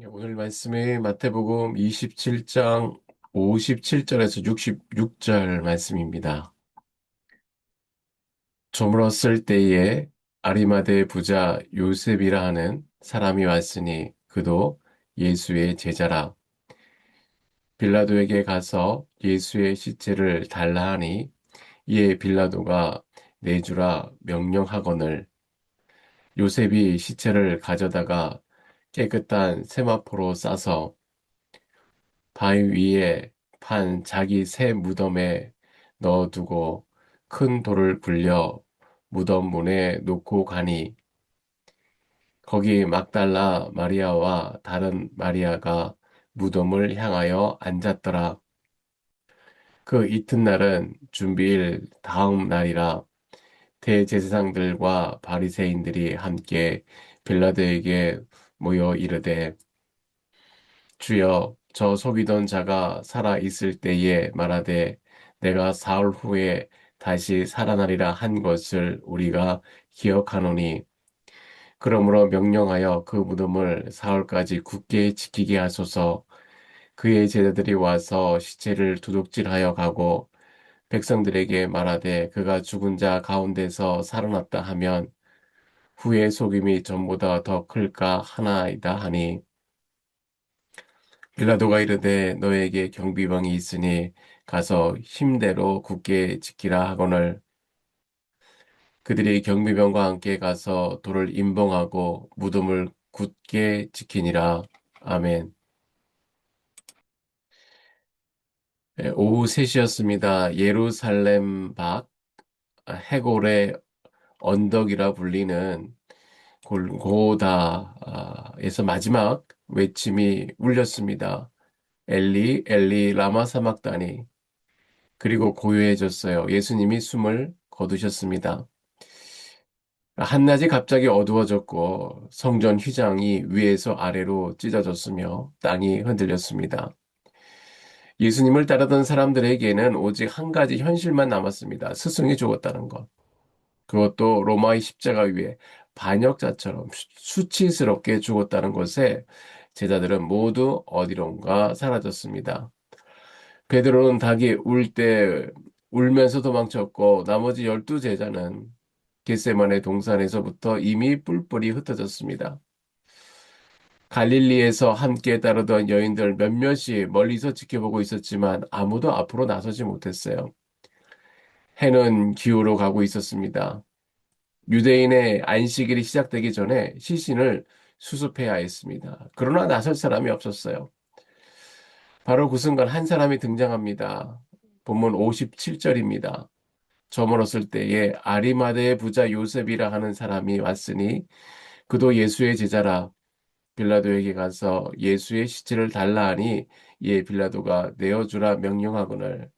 오늘 말씀이 마태복음 27장 57절에서 66절 말씀입니다. 저물었을 때에 아리마대 부자 요셉이라 하는 사람이 왔으니 그도 예수의 제자라. 빌라도에게 가서 예수의 시체를 달라 하니 이에 빌라도가 내주라 명령하거늘 요셉이 시체를 가져다가 깨끗한 세마포로 싸서 바위 위에 판 자기 새 무덤에 넣어두고 큰 돌을 굴려 무덤 문에 놓고 가니 거기 막달라 마리아와 다른 마리아가 무덤을 향하여 앉았더라. 그 이튿날은 준비일 다음 날이라 대제사장들과 바리새인들이 함께 빌라도에게 모여 이르되 주여, 저 속이던 자가 살아 있을 때에 말하되 내가 사흘 후에 다시 살아나리라 한 것을 우리가 기억하노니 그러므로 명령하여 그 무덤을 사흘까지 굳게 지키게 하소서. 그의 제자들이 와서 시체를 두둑질하여 가고 백성들에게 말하되 그가 죽은 자 가운데서 살아났다 하면 후의 속임이 전보다 더 클까 하나이다 하니 빌라도가 이르되 너에게 경비병이 있으니 가서 힘대로 굳게 지키라 하거늘 그들이 경비병과 함께 가서 돌을 임봉하고 무덤을 굳게 지키니라. 아멘. 오후 3시였습니다. 예루살렘 밖 해골의 언덕이라 불리는 골고다에서 마지막 외침이 울렸습니다. 엘리 엘리 라마 사막다니. 그리고 고요해졌어요. 예수님이 숨을 거두셨습니다. 한낮이 갑자기 어두워졌고 성전 휘장이 위에서 아래로 찢어졌으며 땅이 흔들렸습니다. 예수님을 따르던 사람들에게는 오직 한 가지 현실만 남았습니다. 스승이 죽었다는 것. 그것도 로마의 십자가 위에 반역자처럼 수치스럽게 죽었다는 것에 제자들은 모두 어디론가 사라졌습니다. 베드로는 닭이 울 때 울면서 도망쳤고 나머지 12제자는 겟세마네 동산에서부터 이미 뿔뿔이 흩어졌습니다. 갈릴리에서 함께 따르던 여인들 몇몇이 멀리서 지켜보고 있었지만 아무도 앞으로 나서지 못했어요. 해는 기울어 가고 있었습니다. 유대인의 안식일이 시작되기 전에 시신을 수습해야 했습니다. 그러나 나설 사람이 없었어요. 바로 그 순간 한 사람이 등장합니다. 본문 57절입니다. 저물었을 때에 아리마대의 부자 요셉이라 하는 사람이 왔으니 그도 예수의 제자라. 빌라도에게 가서 예수의 시체를 달라 하니 이에 빌라도가 내어주라 명령하거늘.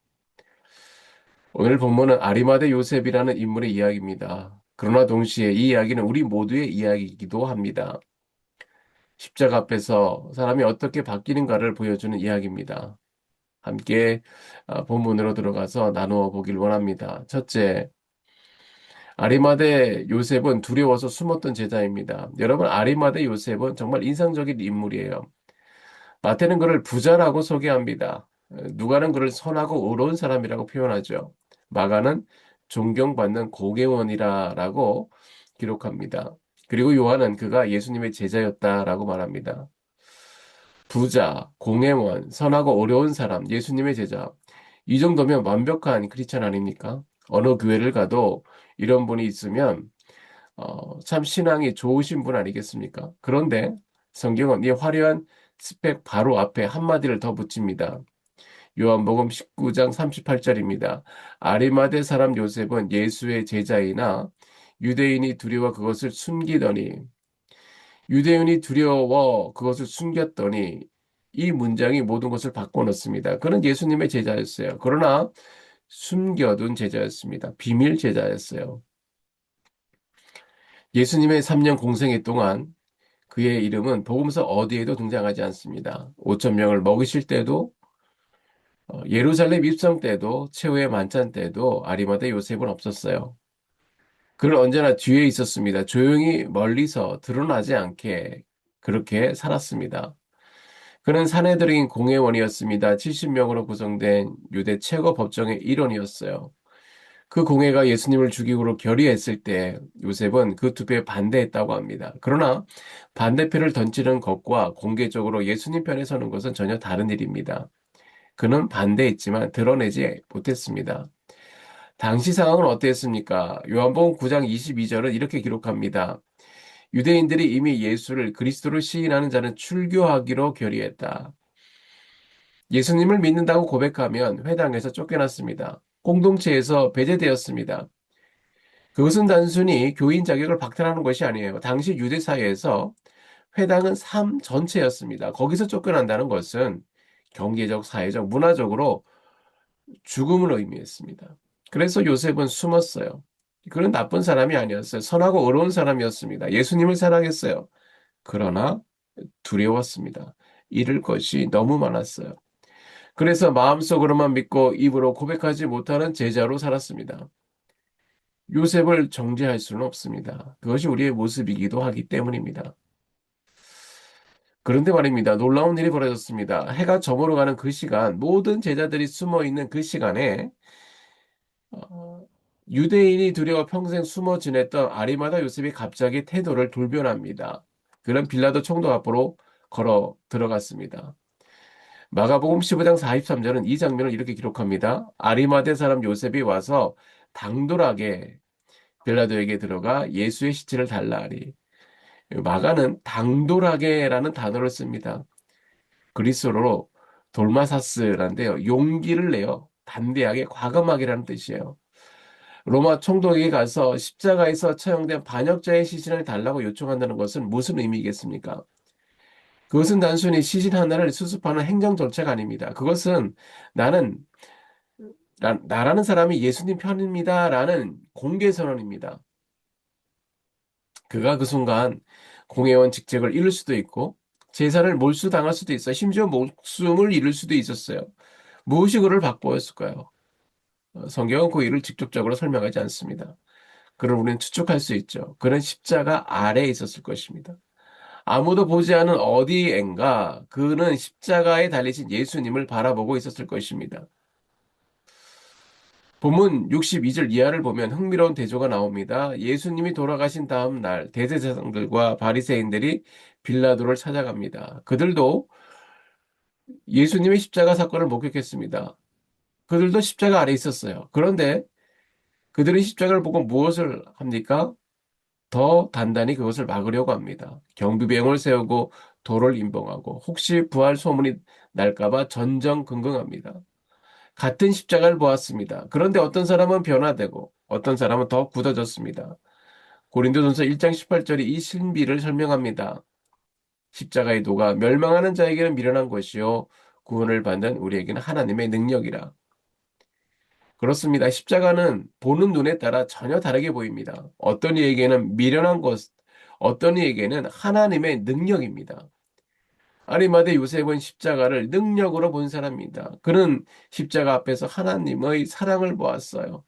오늘 본문은 아리마대 요셉이라는 인물의 이야기입니다. 그러나 동시에 이 이야기는 우리 모두의 이야기이기도 합니다. 십자가 앞에서 사람이 어떻게 바뀌는가를 보여주는 이야기입니다. 함께 본문으로 들어가서 나누어 보길 원합니다. 첫째, 아리마대 요셉은 두려워서 숨었던 제자입니다. 여러분, 아리마대 요셉은 정말 인상적인 인물이에요. 마태는 그를 부자라고 소개합니다. 누가는 그를 선하고 의로운 사람이라고 표현하죠. 마가는 존경받는 고계원이라고 기록합니다. 그리고 요한은 그가 예수님의 제자였다라고 말합니다. 부자, 공회원, 선하고 어려운 사람, 예수님의 제자. 이 정도면 완벽한 크리스찬 아닙니까? 어느 교회를 가도 이런 분이 있으면 참 신앙이 좋으신 분 아니겠습니까? 그런데 성경은 이 화려한 스펙 바로 앞에 한마디를 더 붙입니다. 요한복음 19장 38절입니다. 아리마대 사람 요셉은 예수의 제자이나 유대인이 두려워 그것을 숨기더니 유대인이 두려워 그것을 숨겼더니 이 문장이 모든 것을 바꿔놓습니다. 그는 예수님의 제자였어요. 그러나 숨겨둔 제자였습니다. 비밀 제자였어요. 예수님의 3년 공생애 동안 그의 이름은 복음서 어디에도 등장하지 않습니다. 5천 명을 먹이실 때도 예루살렘 입성 때도 최후의 만찬 때도 아리마대 요셉은 없었어요. 그는 언제나 뒤에 있었습니다. 조용히 멀리서 드러나지 않게 그렇게 살았습니다. 그는 사내들인 공회원이었습니다. 70명으로 구성된 유대 최고 법정의 일원이었어요. 그 공회가 예수님을 죽이기로 결의했을 때 요셉은 그 투표에 반대했다고 합니다. 그러나 반대표를 던지는 것과 공개적으로 예수님 편에 서는 것은 전혀 다른 일입니다. 그는 반대했지만 드러내지 못했습니다. 당시 상황은 어땠습니까? 요한복음 9장 22절은 이렇게 기록합니다. 유대인들이 이미 예수를 그리스도로 시인하는 자는 출교하기로 결의했다. 예수님을 믿는다고 고백하면 회당에서 쫓겨났습니다. 공동체에서 배제되었습니다. 그것은 단순히 교인 자격을 박탈하는 것이 아니에요. 당시 유대 사회에서 회당은 삶 전체였습니다. 거기서 쫓겨난다는 것은 경제적, 사회적, 문화적으로 죽음을 의미했습니다. 그래서 요셉은 숨었어요. 그는 나쁜 사람이 아니었어요. 선하고 의로운 사람이었습니다. 예수님을 사랑했어요. 그러나 두려웠습니다. 잃을 것이 너무 많았어요. 그래서 마음속으로만 믿고 입으로 고백하지 못하는 제자로 살았습니다. 요셉을 정죄할 수는 없습니다. 그것이 우리의 모습이기도 하기 때문입니다. 그런데 말입니다. 놀라운 일이 벌어졌습니다. 해가 저물어 가는 그 시간, 모든 제자들이 숨어 있는 그 시간에 어, 유대인이 두려워 평생 숨어 지냈던 아리마다 요셉이 갑자기 태도를 돌변합니다. 그는 빌라도 총독 앞으로 걸어 들어갔습니다. 마가복음 15장 43절은 이 장면을 이렇게 기록합니다. 아리마대 사람 요셉이 와서 당돌하게 빌라도에게 들어가 예수의 시체를 달라 하리. 마가는 당돌하게라는 단어를 씁니다. 그리스어로 돌마사스란데요. 용기를 내요. 담대하게 과감하게라는 뜻이에요. 로마 총독에게 가서 십자가에서 처형된 반역자의 시신을 달라고 요청한다는 것은 무슨 의미겠습니까? 그것은 단순히 시신 하나를 수습하는 행정 절차가 아닙니다. 그것은 나는 나라는 사람이 예수님 편입니다라는 공개 선언입니다. 그가 그 순간 공회원 직책을 잃을 수도 있고 재산을 몰수당할 수도 있어 심지어 목숨을 잃을 수도 있었어요. 무엇이 그를 바꾸었을까요? 성경은 그 일을 직접적으로 설명하지 않습니다. 그를 우리는 추측할 수 있죠. 그는 십자가 아래에 있었을 것입니다. 아무도 보지 않은 어디엔가 그는 십자가에 달리신 예수님을 바라보고 있었을 것입니다. 본문 62절 이하를 보면 흥미로운 대조가 나옵니다. 예수님이 돌아가신 다음 날 대제사장들과 바리새인들이 빌라도를 찾아갑니다. 그들도 예수님의 십자가 사건을 목격했습니다. 그들도 십자가 아래 있었어요. 그런데 그들은 십자가를 보고 무엇을 합니까? 더 단단히 그것을 막으려고 합니다. 경비병을 세우고 돌을 임봉하고 혹시 부활 소문이 날까봐 전전긍긍합니다. 같은 십자가를 보았습니다. 그런데 어떤 사람은 변화되고 어떤 사람은 더 굳어졌습니다. 고린도전서 1장 18절이 이 신비를 설명합니다. 십자가의 도가 멸망하는 자에게는 미련한 것이요 구원을 받는 우리에게는 하나님의 능력이라. 그렇습니다. 십자가는 보는 눈에 따라 전혀 다르게 보입니다. 어떤 이에게는 미련한 것, 어떤 이에게는 하나님의 능력입니다. 아리마대 요셉은 십자가를 능력으로 본 사람입니다. 그는 십자가 앞에서 하나님의 사랑을 보았어요.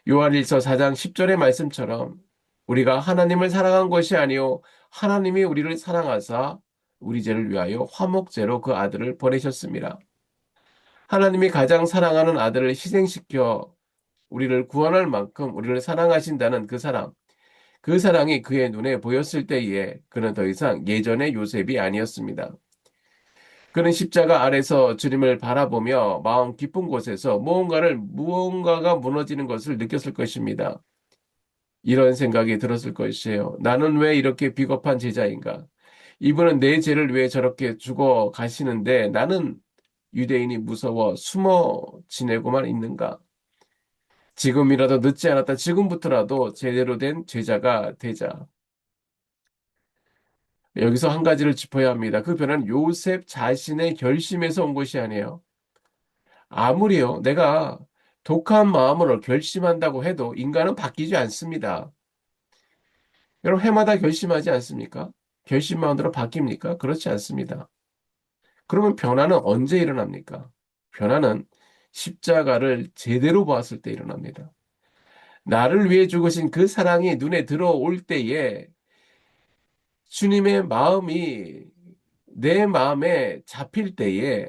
요한일서 4장 10절의 말씀처럼 우리가 하나님을 사랑한 것이 아니요 하나님이 우리를 사랑하사 우리 죄를 위하여 화목제로 그 아들을 보내셨습니다. 하나님이 가장 사랑하는 아들을 희생시켜 우리를 구원할 만큼 우리를 사랑하신다는 그 사랑, 그 사랑이 그의 눈에 보였을 때에 그는 더 이상 예전의 요셉이 아니었습니다. 그는 십자가 아래서 주님을 바라보며 마음 깊은 곳에서 무언가가 무너지는 것을 느꼈을 것입니다. 이런 생각이 들었을 것이에요. 나는 왜 이렇게 비겁한 제자인가? 이분은 내 죄를 왜 저렇게 죽어 가시는데 나는 유대인이 무서워 숨어 지내고만 있는가? 지금이라도 늦지 않았다. 지금부터라도 제대로 된 제자가 되자. 여기서 한 가지를 짚어야 합니다. 그 변화는 요셉 자신의 결심에서 온 것이 아니에요. 아무리요, 내가 독한 마음으로 결심한다고 해도 인간은 바뀌지 않습니다. 여러분, 해마다 결심하지 않습니까? 결심만으로 바뀝니까? 그렇지 않습니다. 그러면 변화는 언제 일어납니까? 변화는 십자가를 제대로 보았을 때 일어납니다. 나를 위해 죽으신 그 사랑이 눈에 들어올 때에 주님의 마음이 내 마음에 잡힐 때에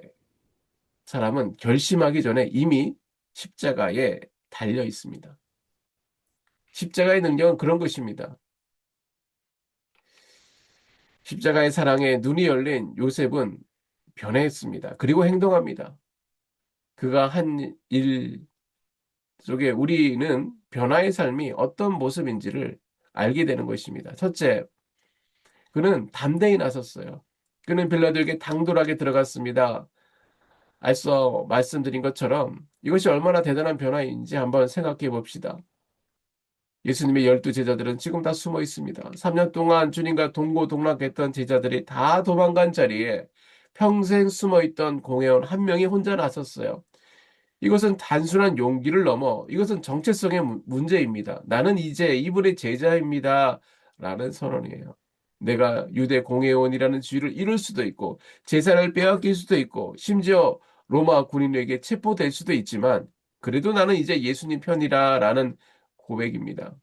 사람은 결심하기 전에 이미 십자가에 달려 있습니다. 십자가의 능력은 그런 것입니다. 십자가의 사랑에 눈이 열린 요셉은 변했습니다. 그리고 행동합니다. 그가 한 일 속에 우리는 변화의 삶이 어떤 모습인지를 알게 되는 것입니다. 첫째, 그는 담대히 나섰어요. 그는 빌라도에게 당돌하게 들어갔습니다. 앞서 말씀드린 것처럼 이것이 얼마나 대단한 변화인지 한번 생각해 봅시다. 예수님의 12제자들은 지금 다 숨어 있습니다. 3년 동안 주님과 동고동락했던 제자들이 다 도망간 자리에 평생 숨어 있던 공회원 한 명이 혼자 나섰어요. 이것은 단순한 용기를 넘어 이것은 정체성의 문제입니다. 나는 이제 이분의 제자입니다. 라는 선언이에요. 내가 유대 공회원이라는 지위를 잃을 수도 있고 제사를 빼앗길 수도 있고 심지어 로마 군인에게 체포될 수도 있지만 그래도 나는 이제 예수님 편이라라는 고백입니다.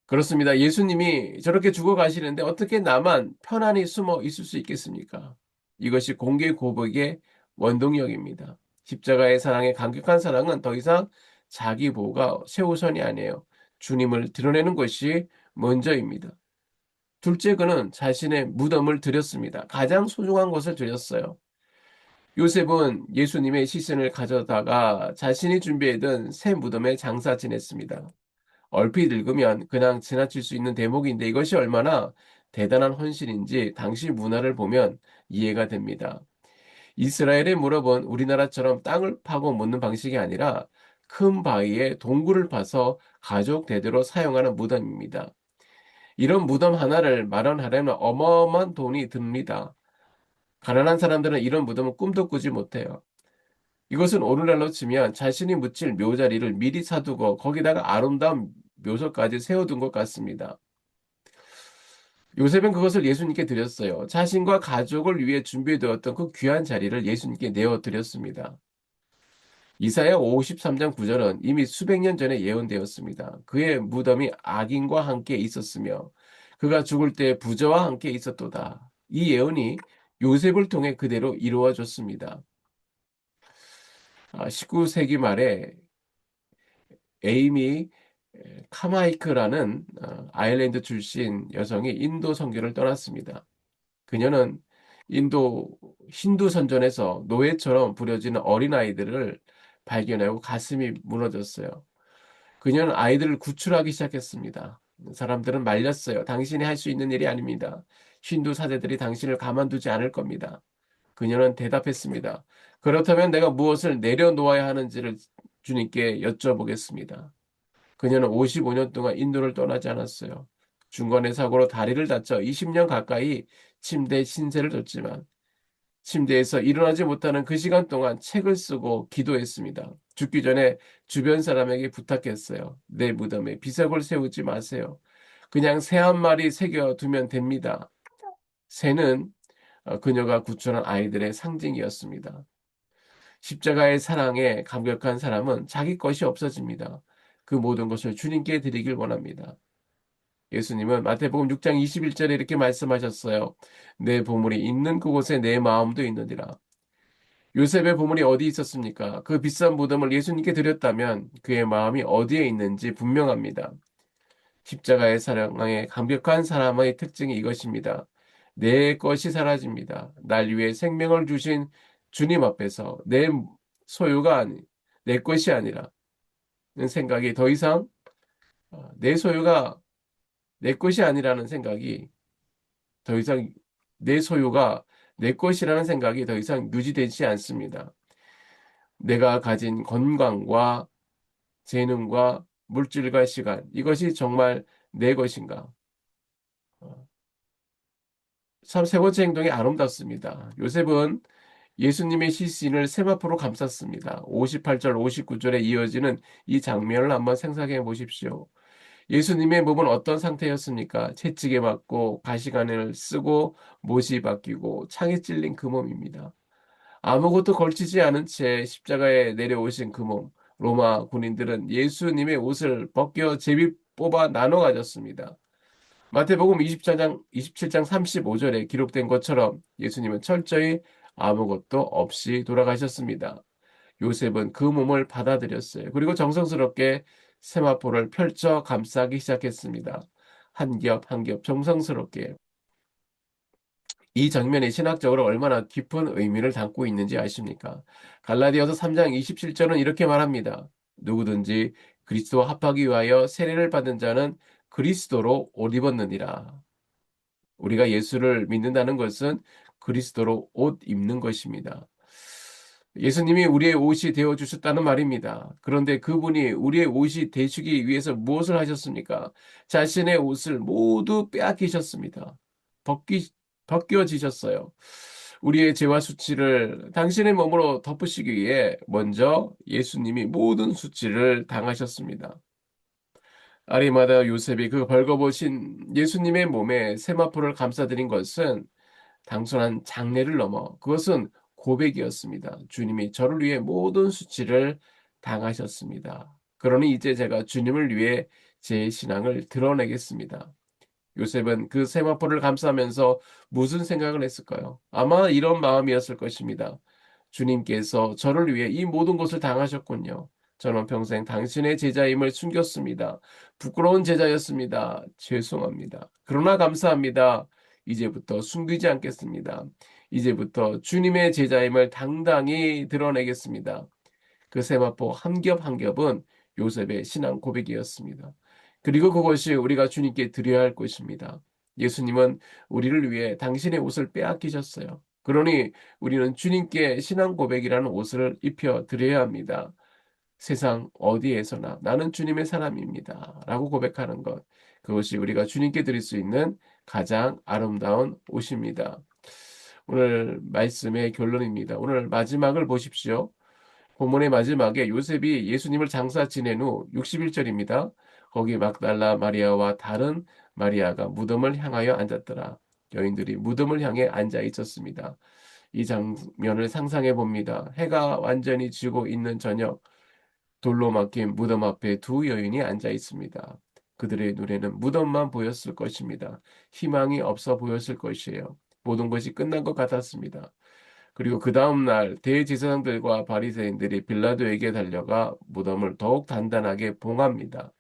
그렇습니다. 예수님이 저렇게 죽어가시는데 어떻게 나만 편안히 숨어 있을 수 있겠습니까? 이것이 공개 고백의 원동력입니다. 십자가의 사랑의 강력한 사랑은 더 이상 자기 보호가 최우선이 아니에요. 주님을 드러내는 것이 먼저입니다. 둘째, 그는 자신의 무덤을 드렸습니다. 가장 소중한 것을 드렸어요. 요셉은 예수님의 시신을 가져다가 자신이 준비해둔 새 무덤에 장사 지냈습니다. 얼핏 읽으면 그냥 지나칠 수 있는 대목인데 이것이 얼마나 대단한 헌신인지 당시 문화를 보면 이해가 됩니다. 이스라엘의 무덤은 우리나라처럼 땅을 파고 묻는 방식이 아니라 큰 바위에 동굴을 파서 가족 대대로 사용하는 무덤입니다. 이런 무덤 하나를 마련하려면 어마어마한 돈이 듭니다. 가난한 사람들은 이런 무덤은 꿈도 꾸지 못해요. 이것은 오늘날로 치면 자신이 묻힐 묘자리를 미리 사두고 거기다가 아름다운 묘소까지 세워둔 것 같습니다. 요셉은 그것을 예수님께 드렸어요. 자신과 가족을 위해 준비되었던 그 귀한 자리를 예수님께 내어드렸습니다. 이사야 53장 9절은 이미 수백 년 전에 예언되었습니다. 그의 무덤이 악인과 함께 있었으며 그가 죽을 때 부자와 함께 있었도다. 이 예언이 요셉을 통해 그대로 이루어졌습니다. 19세기 말에 에이미 카마이크라는 아일랜드 출신 여성이 인도 선교를 떠났습니다. 그녀는 인도 힌두 선전에서 노예처럼 부려지는 어린아이들을 발견하고 가슴이 무너졌어요. 그녀는 아이들을 구출하기 시작했습니다. 사람들은 말렸어요. 당신이 할 수 있는 일이 아닙니다. 힌두 사제들이 당신을 가만두지 않을 겁니다. 그녀는 대답했습니다. 그렇다면 내가 무엇을 내려놓아야 하는지를 주님께 여쭤보겠습니다. 그녀는 55년 동안 인도를 떠나지 않았어요. 중간에 사고로 다리를 다쳐 20년 가까이 침대에 신세를 졌지만 침대에서 일어나지 못하는 그 시간 동안 책을 쓰고 기도했습니다. 죽기 전에 주변 사람에게 부탁했어요. 내 무덤에 비석을 세우지 마세요. 그냥 새 한 마리 새겨두면 됩니다. 새는 그녀가 구출한 아이들의 상징이었습니다. 십자가의 사랑에 감격한 사람은 자기 것이 없어집니다. 그 모든 것을 주님께 드리길 원합니다. 예수님은 마태복음 6장 21절에 이렇게 말씀하셨어요. 내 보물이 있는 그곳에 내 마음도 있느니라. 요셉의 보물이 어디 있었습니까? 그 비싼 무덤을 예수님께 드렸다면 그의 마음이 어디에 있는지 분명합니다. 십자가의 사랑에 감격한 사람의 특징이 이것입니다. 내 것이 사라집니다. 날 위해 생명을 주신 주님 앞에서 내 소유가 내 것이 아니라 생각이 더 이상 내 소유가 내 것이 아니라는 생각이 더 이상 내 소유가 내 것이라는 생각이 더 이상 유지되지 않습니다. 내가 가진 건강과 재능과 물질과 시간 이것이 정말 내 것인가? 참 세 번째 행동이 아름답습니다. 요셉은 예수님의 시신을 세마포로 감쌌습니다. 58절, 59절에 이어지는 이 장면을 한번 생각해 보십시오. 예수님의 몸은 어떤 상태였습니까? 채찍에 맞고 가시관을 쓰고 못이 바뀌고 창에 찔린 그 몸입니다. 아무것도 걸치지 않은 채 십자가에 내려오신 그 몸. 로마 군인들은 예수님의 옷을 벗겨 제비 뽑아 나눠 가졌습니다. 마태복음 27장 35절에 기록된 것처럼 예수님은 철저히 아무것도 없이 돌아가셨습니다. 요셉은 그 몸을 받아들였어요. 그리고 정성스럽게 세마포를 펼쳐 감싸기 시작했습니다. 한 겹 한 겹 정성스럽게. 이 장면이 신학적으로 얼마나 깊은 의미를 담고 있는지 아십니까? 갈라디아서 3장 27절은 이렇게 말합니다. 누구든지 그리스도와 합하기 위하여 세례를 받은 자는 그리스도로 옷 입었느니라. 우리가 예수를 믿는다는 것은 그리스도로 옷 입는 것입니다. 예수님이 우리의 옷이 되어 주셨다는 말입니다. 그런데 그분이 우리의 옷이 되시기 위해서 무엇을 하셨습니까? 자신의 옷을 모두 빼앗기셨습니다. 벗기, 벗겨지셨어요. 우리의 죄와 수치를 당신의 몸으로 덮으시기 위해 먼저 예수님이 모든 수치를 당하셨습니다. 아리마다 요셉이 그 벌거벗은 예수님의 몸에 세마포를 감싸드린 것은 단순한 장례를 넘어 그것은 고백이었습니다. 주님이 저를 위해 모든 수치를 당하셨습니다. 그러니 이제 제가 주님을 위해 제 신앙을 드러내겠습니다. 요셉은 그 세마포를 감싸면서 무슨 생각을 했을까요? 아마 이런 마음이었을 것입니다. 주님께서 저를 위해 이 모든 것을 당하셨군요. 저는 평생 당신의 제자임을 숨겼습니다. 부끄러운 제자였습니다. 죄송합니다. 그러나 감사합니다. 이제부터 숨기지 않겠습니다. 이제부터 주님의 제자임을 당당히 드러내겠습니다. 그 세마포 한 겹 한 겹은 요셉의 신앙 고백이었습니다. 그리고 그것이 우리가 주님께 드려야 할 것입니다. 예수님은 우리를 위해 당신의 옷을 빼앗기셨어요. 그러니 우리는 주님께 신앙 고백이라는 옷을 입혀 드려야 합니다. 세상 어디에서나 나는 주님의 사람입니다. 라고 고백하는 것. 그것이 우리가 주님께 드릴 수 있는 가장 아름다운 옷입니다. 오늘 말씀의 결론입니다. 오늘 마지막을 보십시오. 본문의 마지막에 요셉이 예수님을 장사 지낸 후 61절입니다. 거기 막달라 마리아와 다른 마리아가 무덤을 향하여 앉았더라. 여인들이 무덤을 향해 앉아 있었습니다. 이 장면을 상상해 봅니다. 해가 완전히 지고 있는 저녁, 돌로 막힌 무덤 앞에 두 여인이 앉아 있습니다. 그들의 눈에는 무덤만 보였을 것입니다. 희망이 없어 보였을 것이에요. 모든 것이 끝난 것 같았습니다. 그리고 그 다음날 대제사장들과 바리새인들이 빌라도에게 달려가 무덤을 더욱 단단하게 봉합니다.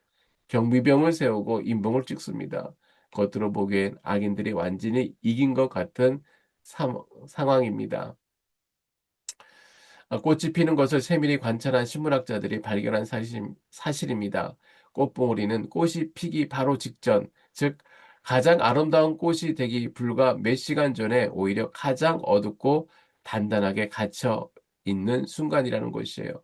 경비병을 세우고 인봉을 찍습니다. 겉으로 보기엔 악인들이 완전히 이긴 것 같은 상황입니다. 꽃이 피는 것을 세밀히 관찰한 신문학자들이 발견한 사실입니다. 꽃봉오리는 꽃이 피기 바로 직전, 즉 가장 아름다운 꽃이 되기 불과 몇 시간 전에 오히려 가장 어둡고 단단하게 갇혀 있는 순간이라는 것이에요.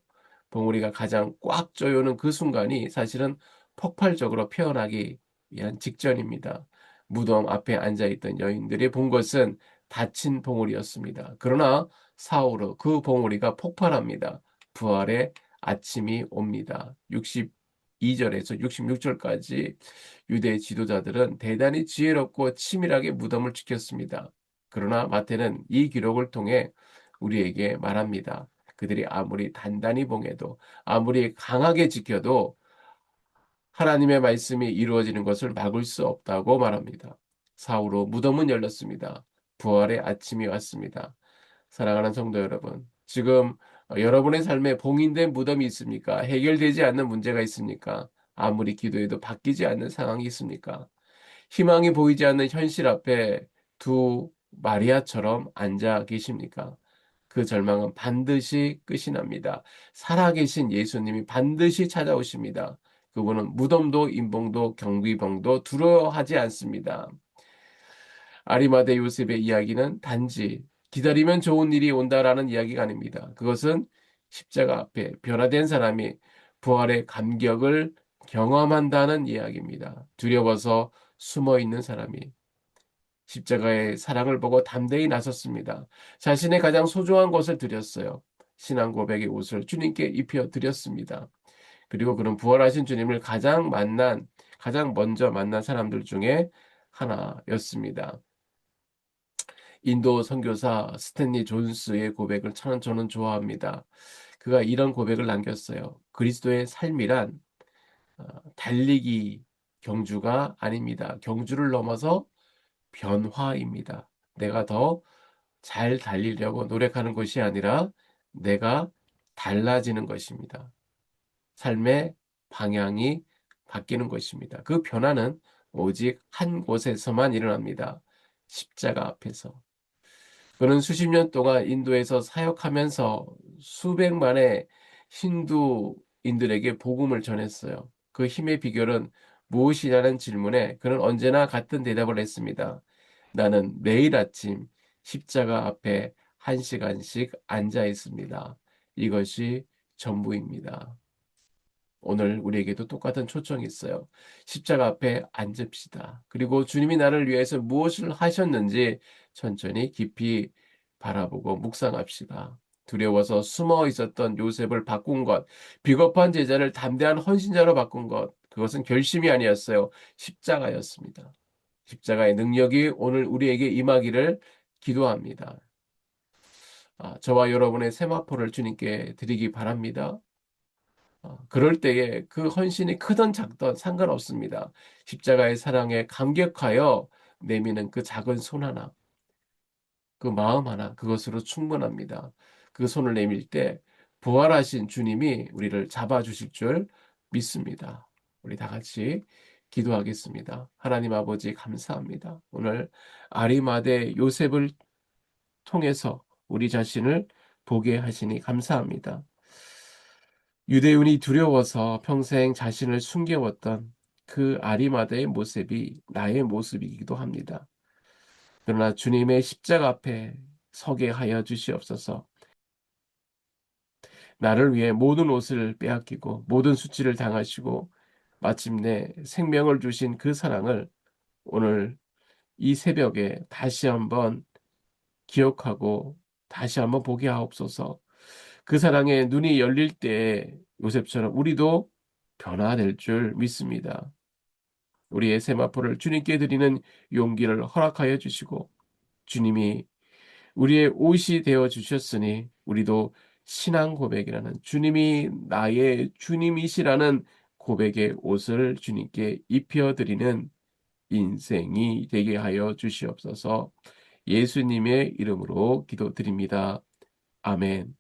봉우리가 가장 꽉 조여오는 그 순간이 사실은 폭발적으로 피어나기 위한 직전입니다. 무덤 앞에 앉아있던 여인들이 본 것은 닫힌 봉우리였습니다. 그러나 사후로 그 봉우리가 폭발합니다. 부활의 아침이 옵니다. 62절에서 66절까지 유대 지도자들은 대단히 지혜롭고 치밀하게 무덤을 지켰습니다. 그러나 마태는 이 기록을 통해 우리에게 말합니다. 그들이 아무리 단단히 봉해도 아무리 강하게 지켜도 하나님의 말씀이 이루어지는 것을 막을 수 없다고 말합니다. 사후로 무덤은 열렸습니다. 부활의 아침이 왔습니다. 사랑하는 성도 여러분, 지금 여러분의 삶에 봉인된 무덤이 있습니까? 해결되지 않는 문제가 있습니까? 아무리 기도해도 바뀌지 않는 상황이 있습니까? 희망이 보이지 않는 현실 앞에 두 마리아처럼 앉아 계십니까? 그 절망은 반드시 끝이 납니다. 살아계신 예수님이 반드시 찾아오십니다. 그분은 무덤도 인봉도 경비병도 두려워하지 않습니다. 아리마대 요셉의 이야기는 단지 기다리면 좋은 일이 온다라는 이야기가 아닙니다. 그것은 십자가 앞에 변화된 사람이 부활의 감격을 경험한다는 이야기입니다. 두려워서 숨어 있는 사람이 십자가의 사랑을 보고 담대히 나섰습니다. 자신의 가장 소중한 것을 드렸어요. 신앙 고백의 옷을 주님께 입혀 드렸습니다. 그리고 그는 부활하신 주님을 가장 먼저 만난 사람들 중에 하나였습니다. 인도 선교사 스탠리 존스의 고백을 참 저는 좋아합니다. 그가 이런 고백을 남겼어요. 그리스도의 삶이란 달리기 경주가 아닙니다. 경주를 넘어서 변화입니다. 내가 더 잘 달리려고 노력하는 것이 아니라 내가 달라지는 것입니다. 삶의 방향이 바뀌는 것입니다. 그 변화는 오직 한 곳에서만 일어납니다. 십자가 앞에서. 그는 수십 년 동안 인도에서 사역하면서 수백만의 힌두인들에게 복음을 전했어요. 그 힘의 비결은 무엇이냐는 질문에 그는 언제나 같은 대답을 했습니다. 나는 매일 아침 십자가 앞에 1시간씩 앉아 있습니다. 이것이 전부입니다. 오늘 우리에게도 똑같은 초청이 있어요. 십자가 앞에 앉읍시다. 그리고 주님이 나를 위해서 무엇을 하셨는지 천천히 깊이 바라보고 묵상합시다. 두려워서 숨어 있었던 요셉을 바꾼 것, 비겁한 제자를 담대한 헌신자로 바꾼 것, 그것은 결심이 아니었어요. 십자가였습니다. 십자가의 능력이 오늘 우리에게 임하기를 기도합니다. 저와 여러분의 세마포를 주님께 드리기 바랍니다. 그럴 때에 그 헌신이 크든 작든 상관없습니다. 십자가의 사랑에 감격하여 내미는 그 작은 손 하나, 그 마음 하나, 그것으로 충분합니다. 그 손을 내밀 때 부활하신 주님이 우리를 잡아주실 줄 믿습니다. 우리 다 같이 기도하겠습니다. 하나님 아버지 감사합니다. 오늘 아리마대 요셉을 통해서 우리 자신을 보게 하시니 감사합니다. 유대인이 두려워서 평생 자신을 숨겨왔던 그 아리마다의 모습이 나의 모습이기도 합니다. 그러나 주님의 십자가 앞에 서게 하여 주시옵소서. 나를 위해 모든 옷을 빼앗기고 모든 수치를 당하시고 마침내 생명을 주신 그 사랑을 오늘 이 새벽에 다시 한번 기억하고 다시 한번 보게 하옵소서. 그 사랑에 눈이 열릴 때에 요셉처럼 우리도 변화될 줄 믿습니다. 우리의 세마포를 주님께 드리는 용기를 허락하여 주시고 주님이 우리의 옷이 되어 주셨으니 우리도 신앙 고백이라는 주님이 나의 주님이시라는 고백의 옷을 주님께 입혀드리는 인생이 되게 하여 주시옵소서. 예수님의 이름으로 기도드립니다. 아멘.